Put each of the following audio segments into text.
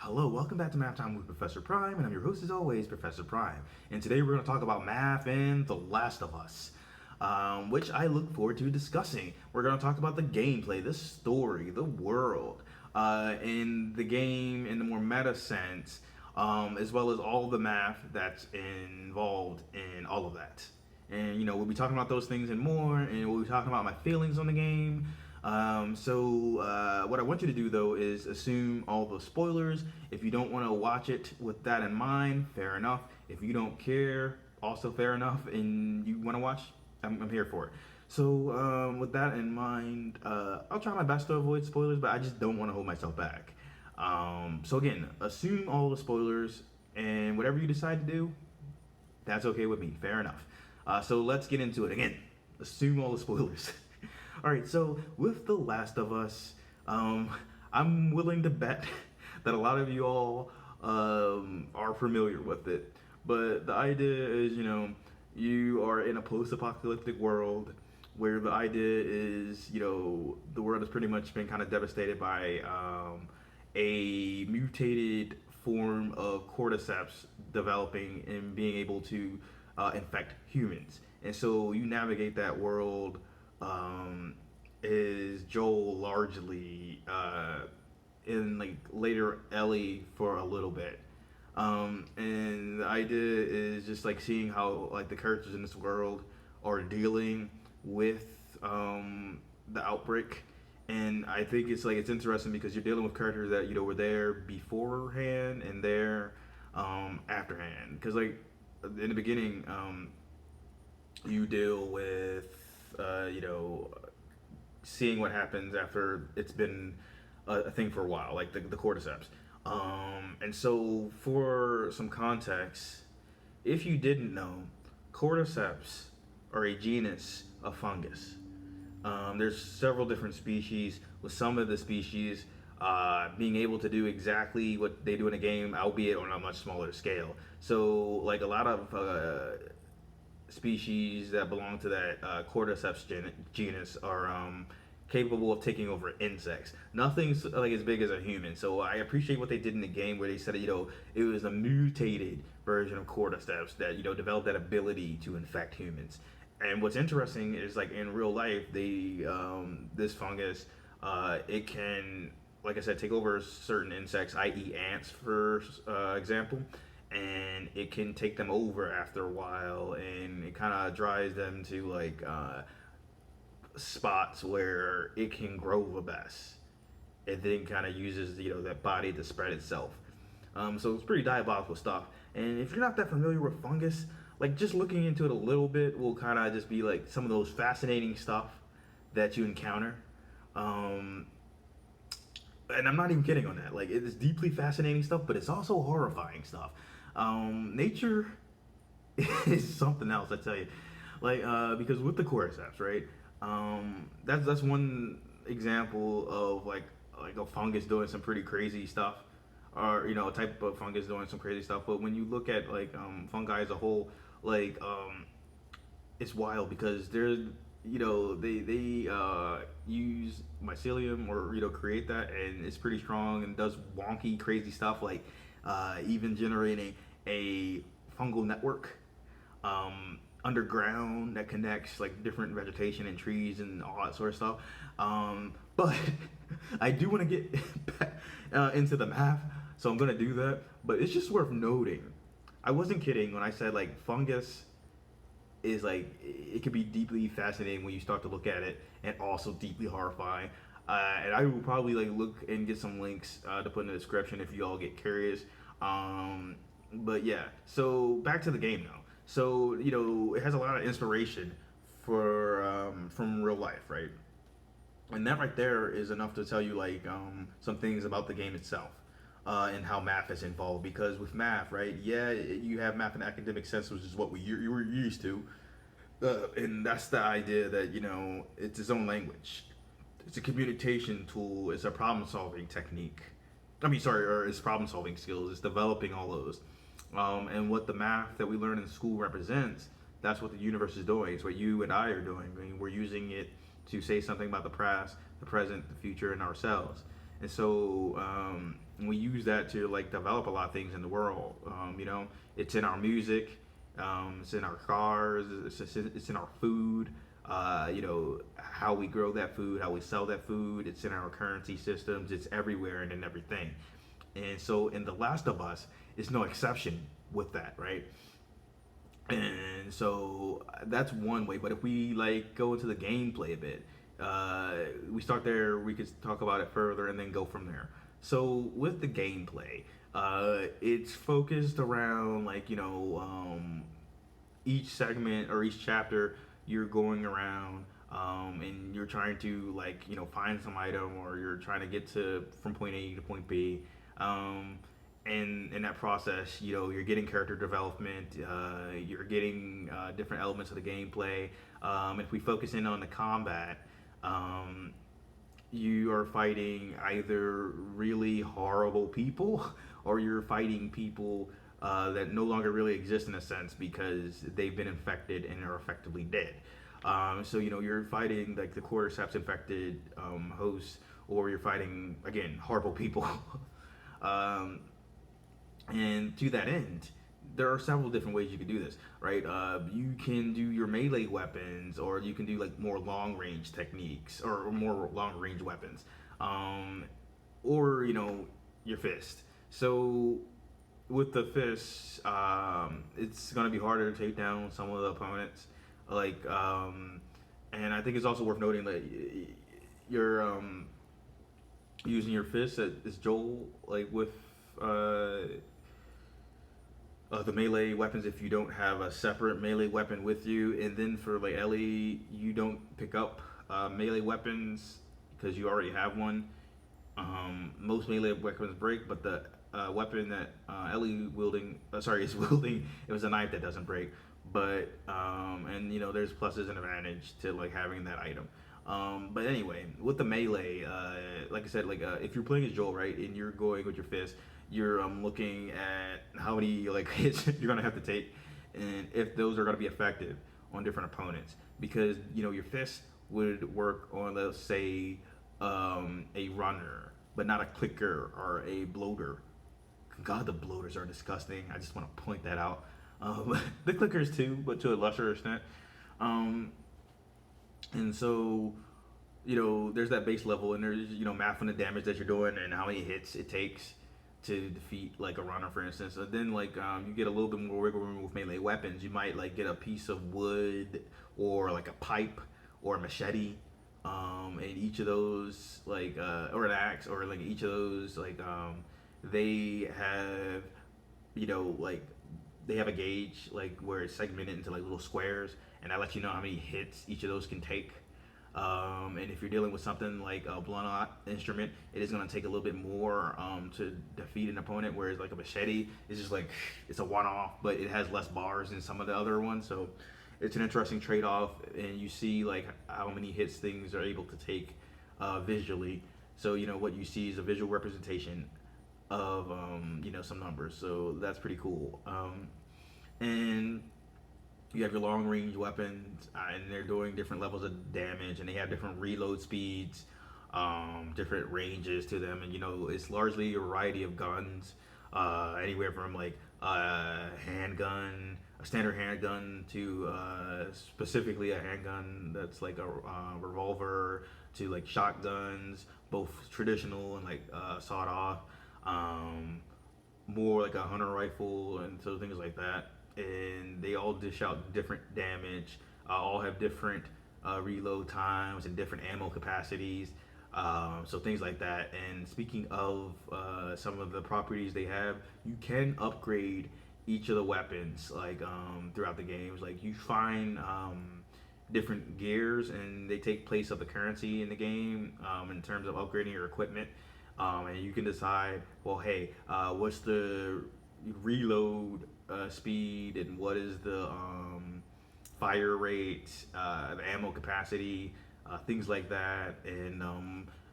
Hello, welcome back to Math Time with Professor Prime, and I'm your host as always, Professor Prime. And today we're going to talk about math and The Last of Us, which I look forward to discussing. We're going to talk about the gameplay, the story, the world, in the game in the more meta sense, as well as all the math that's involved in all of that. And we'll be talking about those things and more, and we'll be talking about my feelings on the game. What I want you to do though is assume all the spoilers. If you don't want to watch it with that in mind, fair enough. If you don't care, also fair enough, and you want to watch, I'm here for it. With that in mind, I'll try my best to avoid spoilers, but I just don't want to hold myself back. Again, assume all the spoilers, and whatever you decide to do, that's okay with me. Fair enough. So let's get into it. Again, assume all the spoilers. All right, so with The Last of Us, I'm willing to bet that a lot of you all are familiar with it. But the idea is, you are in a post-apocalyptic world where the idea is, the world has pretty much been kind of devastated by a mutated form of cordyceps developing and being able to infect humans. And so you navigate that world. Is Joel largely in like later Ellie for a little bit. And the idea is just like seeing how like the characters in this world are dealing with the outbreak. And I think it's interesting because you're dealing with characters that were there beforehand and there afterhand. Because like in the beginning, you deal with seeing what happens after it's been a thing for a while, like the cordyceps. And so, for some context, if you didn't know, cordyceps are a genus of fungus. There's several different species, with some of the species being able to do exactly what they do in a game, albeit on a much smaller scale. So, like a lot of species that belong to that cordyceps genus are capable of taking over insects. Nothing's like as big as a human. So I appreciate what they did in the game where they said it was a mutated version of cordyceps that developed that ability to infect humans. And what's interesting is like in real life, they this fungus it can, like I said, take over certain insects, i.e., ants, for example, and it can take them over after a while, and it kind of drives them to like spots where it can grow the best. It then kind of uses that body to spread itself. So it's pretty diabolical stuff. And if you're not that familiar with fungus, like just looking into it a little bit will kind of just be like some of those fascinating stuff that you encounter. And I'm not even kidding on that. Like it is deeply fascinating stuff, but it's also horrifying stuff. Nature is something else, I tell you. Like because with the cordyceps, right? That's one example of like a fungus doing some pretty crazy stuff, or a type of fungus doing some crazy stuff. But when you look at like fungi as a whole, like it's wild because they use mycelium or create that, and it's pretty strong and does wonky crazy stuff like even generating a fungal network underground that connects like different vegetation and trees and all that sort of stuff. But I do want to get back, into the math, so I'm gonna do that. But it's just worth noting. I wasn't kidding when I said like fungus is like it could be deeply fascinating when you start to look at it, and also deeply horrifying. And I will probably like look and get some links to put in the description if you all get curious. But yeah, so back to the game now. So it has a lot of inspiration for from real life, right? And that right there is enough to tell you like some things about the game itself. And how math is involved, because with math, right? Yeah, you have math in academic sense, which is what you were used to, and that's the idea that it's its own language. It's a communication tool. It's a problem-solving technique. I mean, sorry, or it's problem-solving skills. It's developing all those, and what the math that we learn in school represents. That's what the universe is doing. It's what you and I are doing. I mean, we're using it to say something about the past, the present, the future, and ourselves. And so And we use that to like develop a lot of things in the world. You know, it's in our music, it's in our cars, it's in our food. You know, how we grow that food, how we sell that food. It's in our currency systems. It's everywhere and in everything. And so, in The Last of Us, is no exception with that, right? And so that's one way. But if we like go into the gameplay a bit, we start there. We could talk about it further and then go from there. So with the gameplay, it's focused around like each segment or each chapter you're going around and you're trying to like find some item or you're trying to get to from point A to point B. Um, and in that process, you're getting character development, you're getting different elements of the gameplay. If we focus in on the combat, um, you are fighting either really horrible people or you're fighting people that no longer really exist in a sense because they've been infected and are effectively dead. So you're fighting like the cordyceps infected hosts, or you're fighting again horrible people. um, and to that end, there are several different ways you can do this, right? You can do your melee weapons, or you can do like more long range techniques, or more long range weapons, um, or your fist. So with the fist, it's gonna be harder to take down some of the opponents. Like, and I think it's also worth noting that you're using your fist as Joel, like with uh, the melee weapons if you don't have a separate melee weapon with you, and then for like Ellie, you don't pick up melee weapons because you already have one. Most melee weapons break, but the weapon that Ellie wielding, sorry, is wielding, it was a knife that doesn't break. But and there's pluses and advantage to like having that item. But anyway, with the melee, like I said, like if you're playing as Joel, right, and you're going with your fist, you're looking at how many like hits you're gonna have to take, and if those are gonna be effective on different opponents. Because your fist would work on, let's say, a runner, but not a clicker or a bloater. God, the bloaters are disgusting. I just want to point that out. The clickers too, but to a lesser extent. Um, and so, there's that base level, and there's math on the damage that you're doing and how many hits it takes to defeat like a runner, for instance. And then like you get a little bit more wiggle room with melee weapons. You might like get a piece of wood or like a pipe or a machete. And each of those like or an axe, or like each of those like they have like they have a gauge like where it's segmented into like little squares, and that lets you know how many hits each of those can take. And if you're dealing with something like a blunt instrument, it is going to take a little bit more to defeat an opponent. Whereas like a machete is just like it's a one-off, but it has less bars than some of the other ones. So it's an interesting trade-off, and you see like how many hits things are able to take visually. So what you see is a visual representation of some numbers. So that's pretty cool. And you have your long range weapons, and they're doing different levels of damage, and they have different reload speeds, different ranges to them, and it's largely a variety of guns, anywhere from like a handgun, a standard handgun, to specifically a handgun that's like a revolver, to like shotguns, both traditional and like sawed off, um, more like a hunter rifle, and so things like that. And they all dish out different damage, all have different reload times and different ammo capacities, so things like that. And speaking of some of the properties they have, you can upgrade each of the weapons like throughout the games. Like you find different gears, and they take place of the currency in the game in terms of upgrading your equipment. And you can decide, well, hey, what's the reload speed, and what is the fire rate, the ammo capacity, things like that. And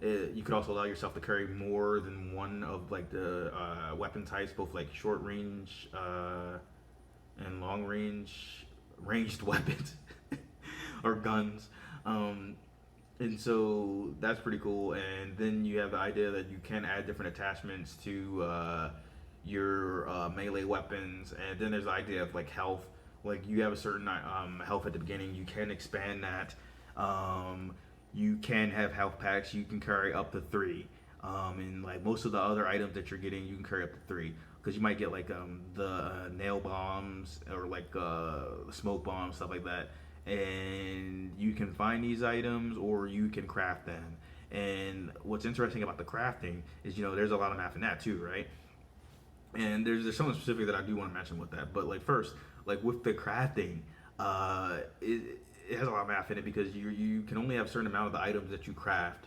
you could also allow yourself to carry more than one of like the weapon types, both like short range and long range ranged weapons or guns. And so that's pretty cool. And then you have the idea that you can add different attachments to your melee weapons. And then there's the idea of like health. Like you have a certain health at the beginning, you can expand that. Um, you can have health packs. You can carry up to three. And like most of the other items that you're getting, you can carry up to three. Because you might get like the nail bombs or like smoke bombs, stuff like that, and you can find these items or you can craft them. And what's interesting about the crafting is, there's a lot of math in that too, right? And there's something specific that I do want to mention with that. But like first, like with the crafting, it has a lot of math in it because you can only have a certain amount of the items that you craft.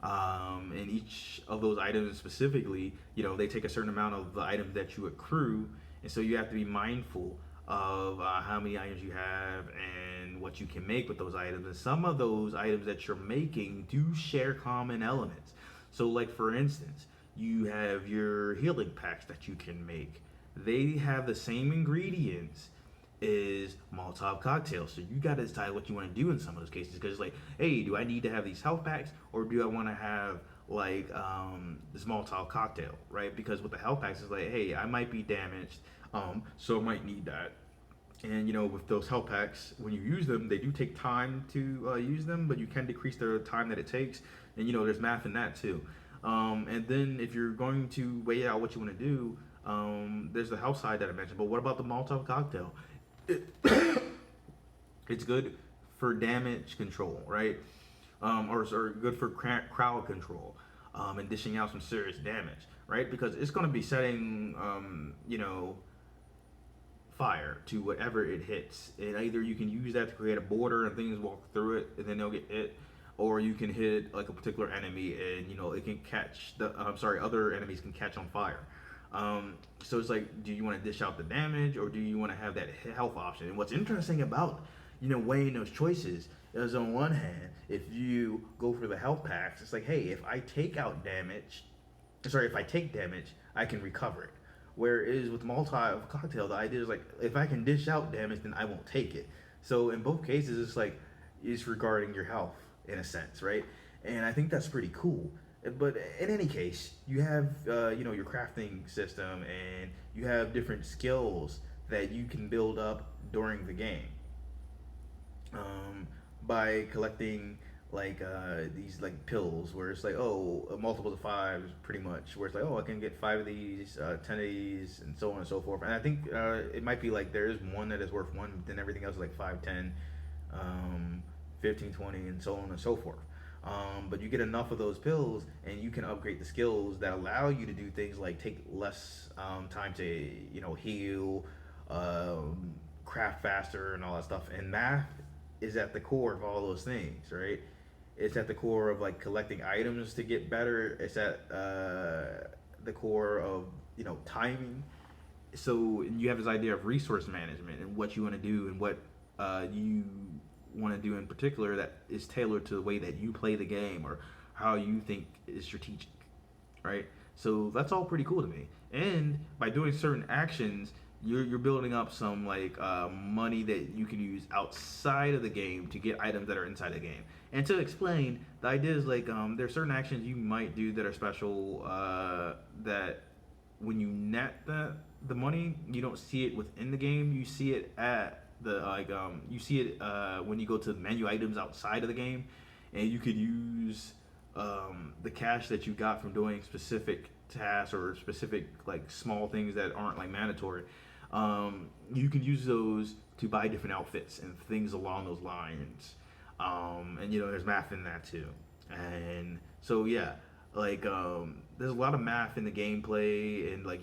And each of those items specifically, they take a certain amount of the items that you accrue, and so you have to be mindful of how many items you have and what you can make with those items. And some of those items that you're making do share common elements. So, like for instance, you have your healing packs that you can make. They have the same ingredients is Molotov cocktails. So you got to decide what you want to do in some of those cases. Because like, hey, do I need to have these health packs or do I want to have like this Molotov cocktail, right? Because with the health packs, it's like, hey, I might be damaged, so I might need that. And with those health packs, when you use them, they do take time to use them, but you can decrease the time that it takes. And there's math in that too. And then if you're going to weigh out what you want to do, there's the health side that I mentioned. But what about the Molotov cocktail? It, it's good for damage control, right? Or good for crowd control, and dishing out some serious damage, right? Because it's going to be setting, fire to whatever it hits. And either you can use that to create a border and things walk through it and then they'll get hit, or you can hit like a particular enemy and it can catch other enemies can catch on fire. So it's like, do you want to dish out the damage or do you want to have that health option? And what's interesting about weighing those choices is, on one hand, if you go for the health packs, it's like, hey, if I take damage, I can recover it. Whereas with Molotov cocktail, the idea is like, if I can dish out damage, then I won't take it. So in both cases, it's like, it's regarding your health in a sense, right? And I think that's pretty cool. But in any case, you have your crafting system, and you have different skills that you can build up during the game, by collecting like these like pills where it's like, oh, a multiple of five pretty much, where it's like, oh, I can get 5 of these, 10 of these, and so on and so forth. And I think it might be like there is one that is worth one, then everything else is like 5, 10, 15, 20, and so on and so forth. But you get enough of those pills and you can upgrade the skills that allow you to do things like take less time to heal, craft faster, and all that stuff. And math is at the core of all those things, right? It's at the core of like collecting items to get better. It's at the core of timing. So you have this idea of resource management and what you want to do and what you want to do in particular that is tailored to the way that you play the game or how you think is strategic, right? So that's all pretty cool to me. And by doing certain actions, you're building up some like money that you can use outside of the game to get items that are inside the game. And to explain, the idea is like there are certain actions you might do that are special, that when you net the money, you don't see it within the game. You see it at you see it when you go to menu items outside of the game, and you could use the cash that you got from doing specific tasks or specific like small things that aren't like mandatory. You can use those to buy different outfits and things along those lines. And there's math in that too. And so yeah, like there's a lot of math in the gameplay and like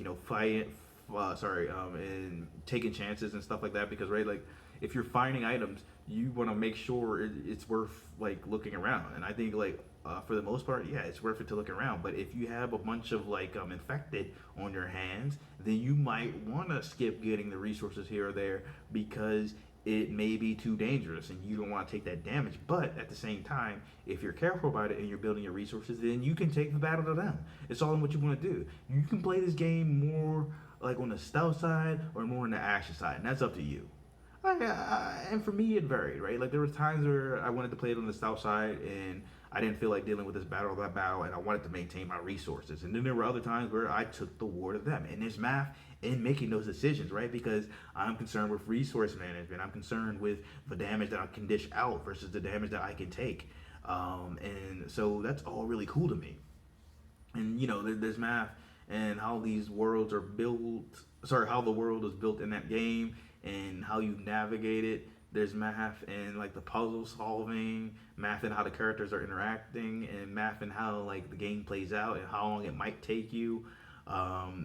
and taking chances and stuff like that, because right, like if you're finding items, you want to make sure it's worth like looking around. And I think like for the most part, yeah, it's worth it to look around. But if you have a bunch of like infected on your hands, then you might want to skip getting the resources here or there because it may be too dangerous and you don't want to take that damage. But at the same time, if you're careful about it and you're building your resources, then you can take the battle to them. It's all in what you want to do. You can play this game more like on the stealth side or more on the action side, and that's up to you. And for me, it varied, right? Like there was times where I wanted to play it on the south side, and I didn't feel like dealing with this battle or that battle, and I wanted to maintain my resources. And then there were other times where I took the war to them, and there's math in making those decisions, right? Because I'm concerned with resource management. I'm concerned with the damage that I can dish out versus the damage that I can take. And so that's all really cool to me. And there's math and how these worlds are built. Sorry, how the world is built in that game and how you navigate it. There's math and like the puzzle solving, math and how the characters are interacting, and math and how like the game plays out and how long it might take you.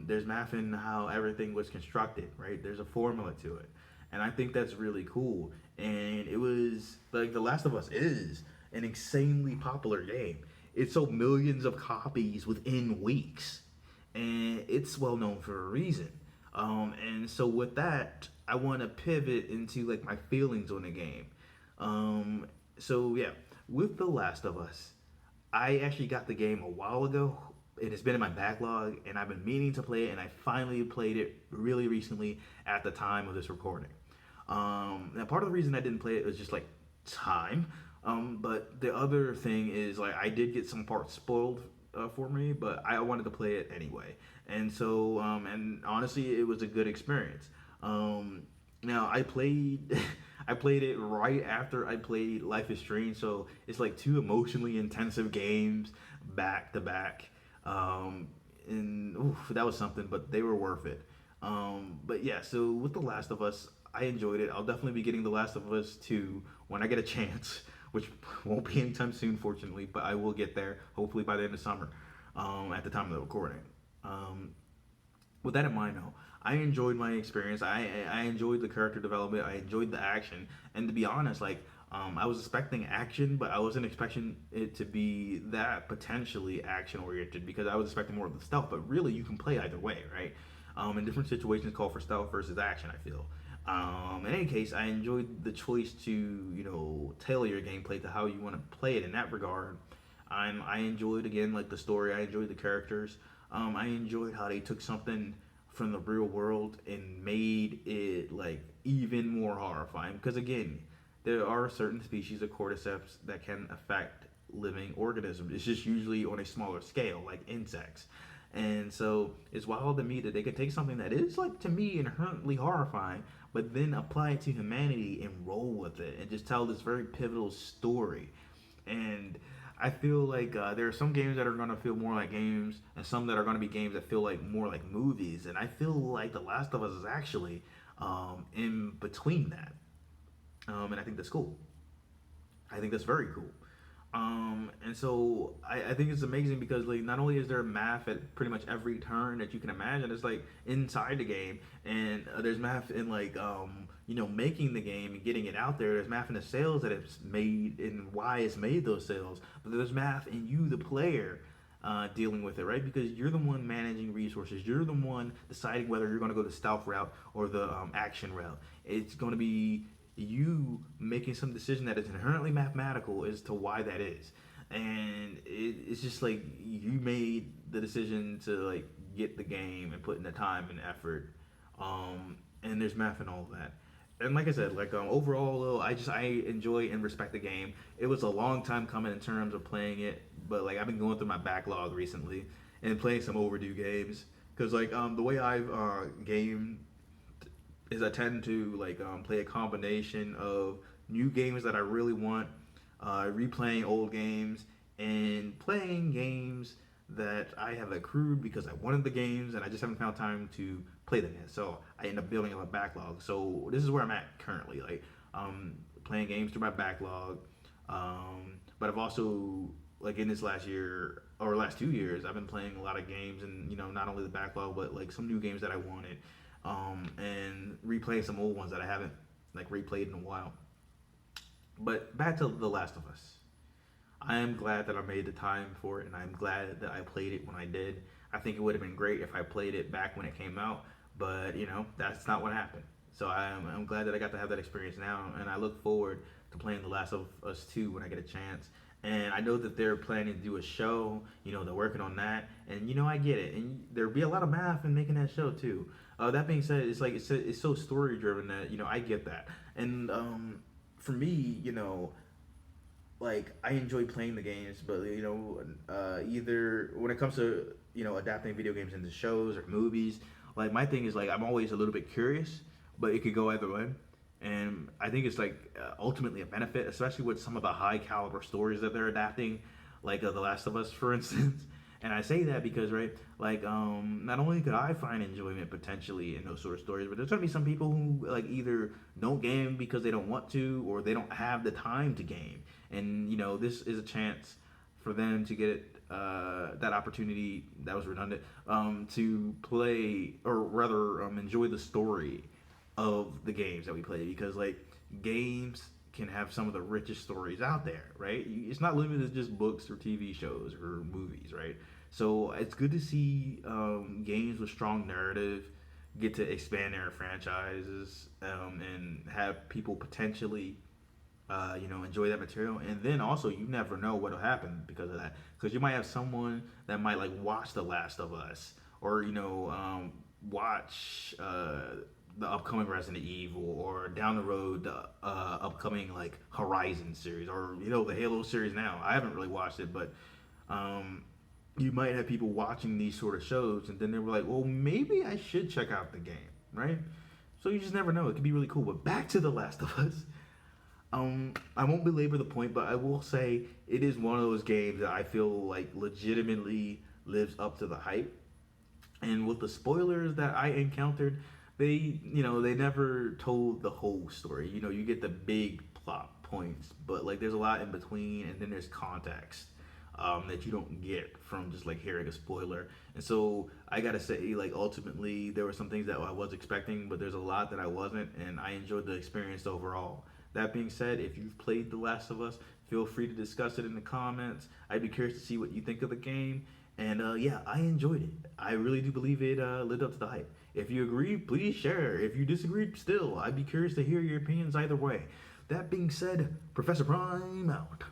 There's math in how everything was constructed, right? There's a formula to it, and I think that's really cool. And it was like The Last of Us is an insanely popular game. It sold millions of copies within weeks, and it's well known for a reason. And so with that, I want to pivot into like my feelings on the game. So yeah, with The Last of Us, I actually got the game a while ago. It has been in my backlog, and I've been meaning to play it, and I finally played it really recently at the time of this recording. Now, part of the reason I didn't play it was just like time. But the other thing is like I did get some parts spoiled for me, but I wanted to play it anyway. And so, and honestly, it was a good experience. Now I played, I played it right after I played Life is Strange, so it's like two emotionally intensive games back to back. And oof, that was something, but they were worth it. But yeah, so with The Last of Us, I enjoyed it. I'll definitely be getting The Last of Us 2 when I get a chance, which won't be anytime soon, fortunately, but I will get there, hopefully by the end of summer, at the time of the recording. Um, with that in mind, though, I enjoyed my experience. I enjoyed the character development. I enjoyed the action. And to be honest, like I was expecting action, but I wasn't expecting it to be that potentially action oriented because I was expecting more of the stealth. But really, you can play either way, right? And different situations call for stealth versus action. I feel. In any case, I enjoyed the choice to tailor your gameplay to how you want to play it in that regard. I enjoyed again like the story. I enjoyed the characters. I enjoyed how they took something from the real world and made it like even more horrifying. Because again, there are certain species of cordyceps that can affect living organisms. It's just usually on a smaller scale, like insects. And so it's wild to me that they could take something that is like to me inherently horrifying, but then apply it to humanity and roll with it and just tell this very pivotal story. And I feel like there are some games that are going to feel more like games, and some that are going to be games that feel like more like movies. And I feel like The Last of Us is actually in between that, and I think that's cool. I think that's very cool. And so I think it's amazing because like not only is there math at pretty much every turn that you can imagine, it's like inside the game, and there's math in like making the game and getting it out there. There's math in the sales that it's made and why it's made those sales, but there's math in you, the player. Dealing with it, right? Because you're the one managing resources. You're the one deciding whether you're going to go the stealth route or the action route. It's going to be you making some decision that is inherently mathematical as to why that is. And it's just like you made the decision to like get the game and put in the time and effort. And there's math and all of that. And like I said, like overall, though, I enjoy and respect the game. It was a long time coming in terms of playing it, but like I've been going through my backlog recently and playing some overdue games because like the way I've game is I tend to like play a combination of new games that I really want, replaying old games, and playing games that I have accrued because I wanted the games and I just haven't found time to play them yet. So I end up building up a backlog. So this is where I'm at currently, like playing games through my backlog. But I've also like in this last year or last 2 years, I've been playing a lot of games and not only the backlog but like some new games that I wanted and replaying some old ones that I haven't like replayed in a while. But back to The Last of Us. I am glad that I made the time for it, and I'm glad that I played it when I did. I think it would have been great if I played it back when it came out, but that's not what happened. So I'm glad that I got to have that experience now, and I look forward to playing The Last of Us 2 when I get a chance. And I know that they're planning to do a show. They're working on that, and I get it. And there'll be a lot of math in making that show too. That being said, it's like it's so story driven that I get that. And for me, like I enjoy playing the games, but either when it comes to adapting video games into shows or movies, like my thing is like I'm always a little bit curious, but it could go either way. And I think it's like ultimately a benefit, especially with some of the high caliber stories that they're adapting, like The Last of Us, for instance. And I say that because, right, like, not only could I find enjoyment potentially in those sort of stories, but there's gonna be some people who like either don't game because they don't want to, or they don't have the time to game. And this is a chance for them to get that opportunity. That was redundant. To play, or rather, enjoy the story of the games that we play, because like games can have some of the richest stories out there, right? It's not limited to just books or TV shows or movies, right? So it's good to see games with strong narrative get to expand their franchises, and have people potentially enjoy that material. And then also, you never know what'll happen because of that. Because you might have someone that might like watch The Last of Us, or watch the upcoming Resident Evil, or down the road the upcoming like Horizon series, or the Halo series. Now I haven't really watched it, but you might have people watching these sort of shows, and then they were like, well, maybe I should check out the game, right? So you just never know. It could be really cool. But back to The Last of Us. I won't belabor the point, but I will say it is one of those games that I feel like legitimately lives up to the hype. And with the spoilers that I encountered, they never told the whole story. You get the big plot points, but like there's a lot in between, and then there's context that you don't get from just like hearing a spoiler. And so I gotta say, like ultimately, there were some things that I was expecting, but there's a lot that I wasn't, and I enjoyed the experience overall. That being said, if you've played The Last of Us, feel free to discuss it in the comments. I'd be curious to see what you think of the game. And yeah, I enjoyed it. I really do believe it lived up to the hype. If you agree, please share. If you disagree, still, I'd be curious to hear your opinions either way. That being said, Professor Prime out.